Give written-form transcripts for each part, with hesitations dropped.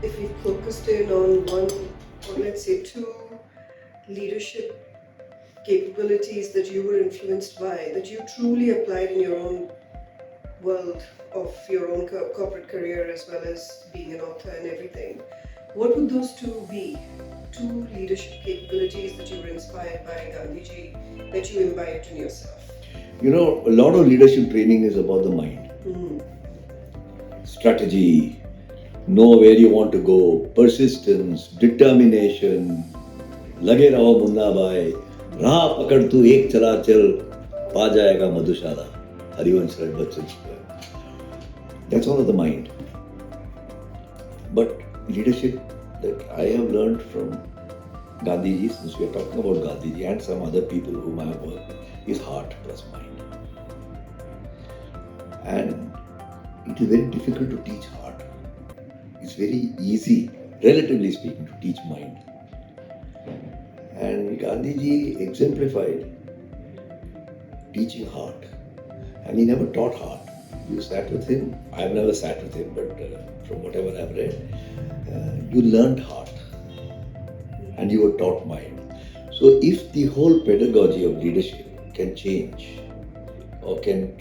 if we focused in on one, or let's say two leadership capabilities that you were influenced by, that you truly applied in your own world of your own corporate career as well as being an author and everything, what would those two be? Two leadership capabilities that you were inspired by Gandhiji that you imbibed in yourself? A lot of leadership training is about the mind. Strategy, know where you want to go, persistence, determination, लगे रहो मुन्ना भाई, राह पकड़ तू एक चला चल, पा जाएगा मधुशाला. Harivansh Rai Bachchan. That's all of the mind. But leadership that I have learned from Gandhiji, since we are talking about Gandhiji and some other people whom I have worked with, is heart plus mind. And it is very difficult to teach heart. It's very easy, relatively speaking, to teach mind. And Gandhiji exemplified teaching heart. And he never taught heart. You sat with him. I've never sat with him, but from whatever I've read, you learned heart. And you were taught mind. So if the whole pedagogy of leadership can change or can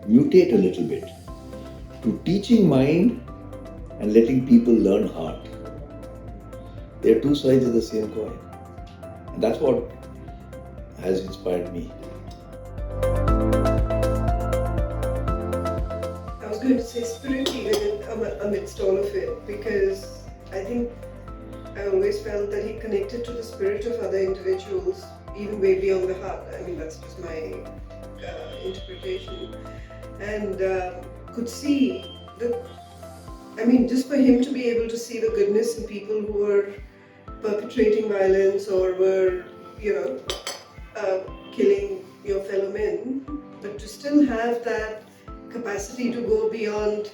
mutate a little bit to teaching mind and letting people learn heart, they are two sides of the same coin. And that's what has inspired me. I was going to say spirit even amidst all of it, because I think I always felt that he connected to the spirit of other individuals even way beyond the heart. I mean, that's just my interpretation. And could see just for him to be able to see the goodness in people who were perpetrating violence or were, killing your fellow men, but to still have that capacity to go beyond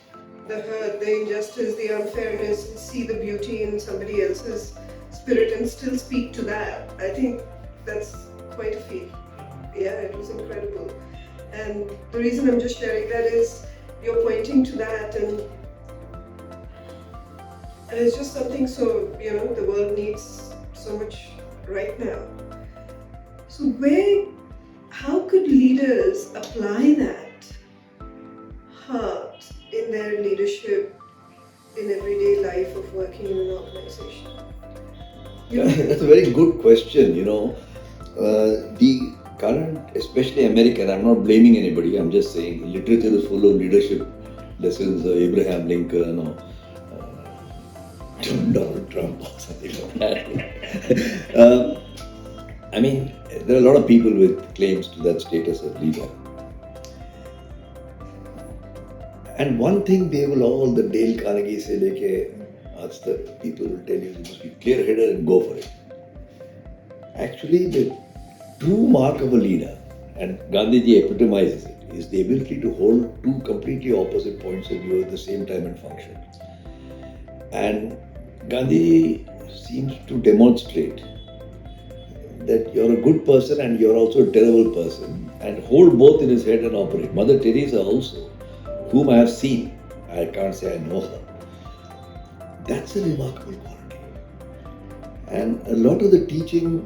the hurt, the injustice, the unfairness, and see the beauty in somebody else's spirit and still speak to that. I think that's quite a feat. Yeah, it was incredible. And the reason I'm just sharing that is you're pointing to that, and it's just something the world needs so much right now. So how could leaders apply that heart in their leadership in everyday life of working in an organization? That's a very good question. The current, especially American, I'm not blaming anybody, I'm just saying literature is full of leadership lessons, Abraham Lincoln or Donald Trump or something like that. There are a lot of people with claims to that status of leader. And one thing they will all, the Dale Carnegie se leke aaj tak, people will tell you, you must be clear-headed and go for it. Actually, the true mark of a leader, and Gandhiji epitomizes it, is the ability to hold two completely opposite points of view at the same time and function. And Gandhi seems to demonstrate that you're a good person and you're also a terrible person, and hold both in his head and operate. Mother Teresa also, whom I have seen, I can't say I know her. That's a remarkable quality. And a lot of the teaching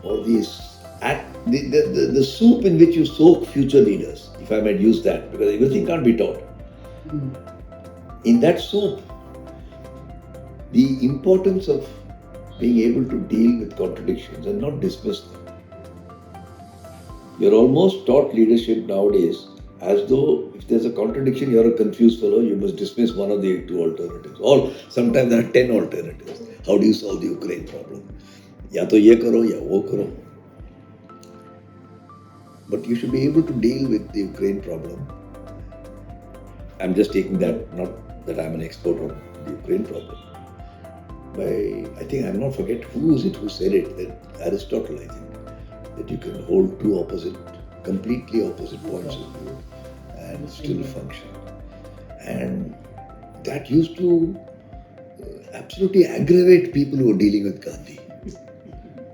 or the soup in which you soak future leaders, if I might use that, because everything can't be taught. In that soup, the importance of being able to deal with contradictions and not dismiss them. You're almost taught leadership nowadays as though if there's a contradiction, you're a confused fellow, you must dismiss one of the two alternatives. Or sometimes there are 10 alternatives. How do you solve the Ukraine problem? Ya to ye karo, ya wo karo. But you should be able to deal with the Ukraine problem. I'm just taking that, not that I'm an expert on the Ukraine problem. I think I will not forget who was it who said it, that Aristotle, I think, that you can hold two completely opposite points of view and still function. And that used to absolutely aggravate people who were dealing with Gandhi.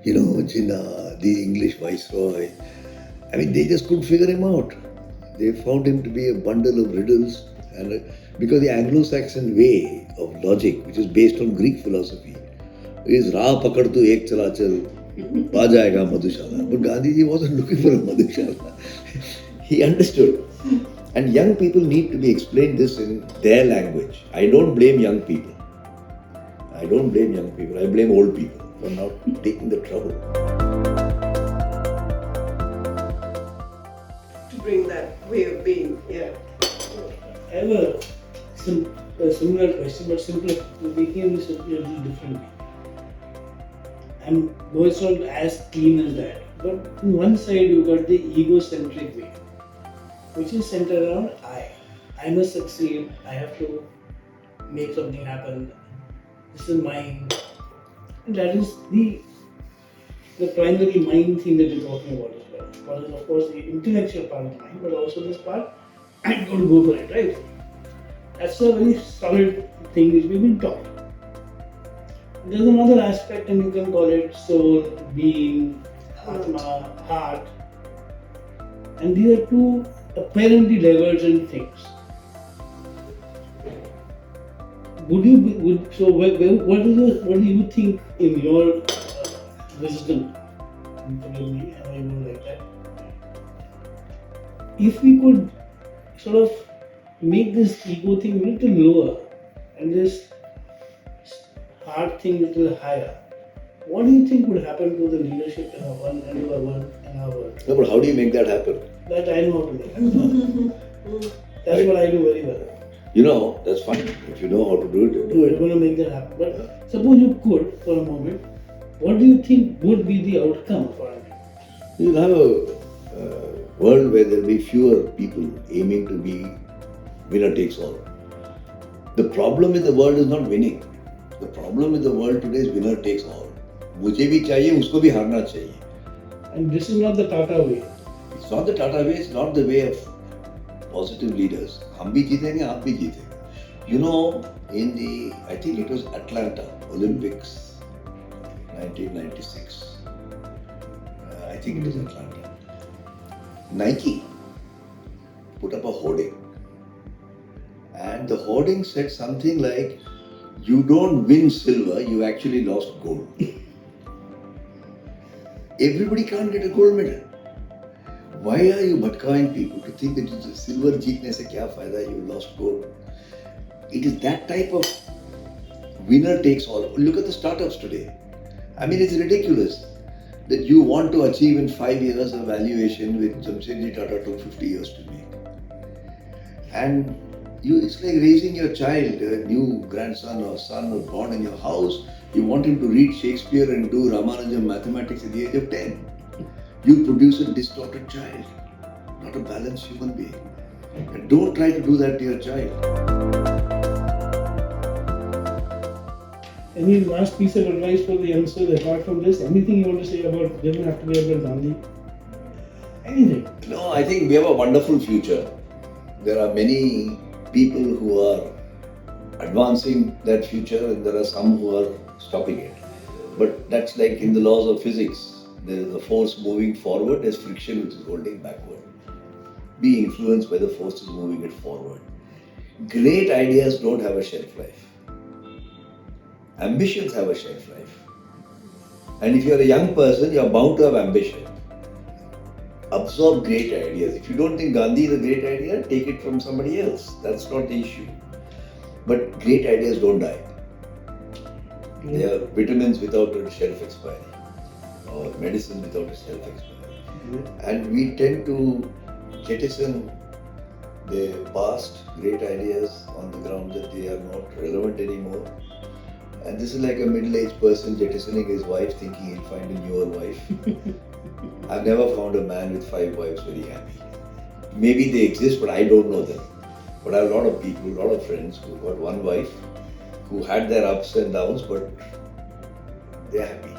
Jinnah, the English viceroy. They just couldn't figure him out. They found him to be a bundle of riddles And because the Anglo-Saxon way of logic, which is based on Greek philosophy, is Ra pakad tu ek chala chal, pa jayega Madhushala. But Gandhiji wasn't looking for a Madhushala. He understood. And young people need to be explained this in their language. I don't blame young people. I don't blame young people. I blame old people for not taking the trouble. To bring that way of being, yeah. I have a similar question, but simpler, making this a little differently. And though it's not as clean as that, but on one side you got the egocentric way, which is centered around I. I must succeed. I have to make something happen. This is mine. And that is the primary mind thing that you're talking about as well. One is of course the intellectual part of the mind, but also this part, I'm going to go for it, right? That's a very solid thing which we've been taught. There's another aspect, and you can call it soul, being, atma, heart. And these are two apparently divergent things. What do you think in your wisdom? Forgive me, I don't like that. If we could sort of make this ego thing a little lower and this heart thing a little higher, what do you think would happen to the leadership in our world and to our world in our world? No, but how do you make that happen? That I know how to make happen. That's what I do very well. You know, that's fine. If you know how to do it, you do We're it. going to make that happen. But suppose you could for a moment, what do you think would be the outcome for it? You'll have a world where there will be fewer people aiming to be winner takes all. The problem in the world is not winning. The problem in the world today is winner takes all. मुझे भी चाहिए, उसको भी हारना चाहिए. And this is not the Tata way. It's not the Tata way, it's not the way of positive leaders. हम भी जीतेंगे, आप भी जीतेंगे. You know, in the, I think it was Atlanta Olympics, 1996. I think it was Atlanta. Nike put up a hoarding. And the hoarding said something like, you don't win silver, you actually lost gold. Everybody can't get a gold medal. Why are you bhatkawing people to think that silver jeetne se kya fayda, you lost gold? It is that type of winner takes all. Look at the startups today. I mean, it's ridiculous that you want to achieve in 5 years a valuation which subsidiary Tata took 50 years to make. And it's like raising your child, a new grandson or son or born in your house. You want him to read Shakespeare and do Ramanujam mathematics at the age of 10. You produce a distorted child, not a balanced human being. And don't try to do that to your child. Any last piece of advice for the youngsters apart from this? Anything you want to say about, doesn't have to be about Gandhi? Anything? No, I think we have a wonderful future. There are many people who are advancing that future and there are some who are stopping it. But that's like in the laws of physics. There is a force moving forward, there's friction which is holding backward. Be influenced by the forces moving it forward. Great ideas don't have a shelf life. Ambitions have a shelf life. And if you're a young person, you're bound to have ambition. Absorb great ideas. If you don't think Gandhi is a great idea, take it from somebody else. That's not the issue. But great ideas don't die. They are vitamins without a shelf expiry or medicine without a shelf expiry. And we tend to jettison the past great ideas on the ground that they are not relevant anymore. And this is like a middle-aged person jettisoning his wife thinking he'll find a newer wife. I've never found a man with 5 wives very happy. Maybe they exist, but I don't know them. But I have a lot of people, a lot of friends who got one wife, who had their ups and downs, but they're happy.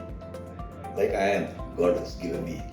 Like I am, God has given me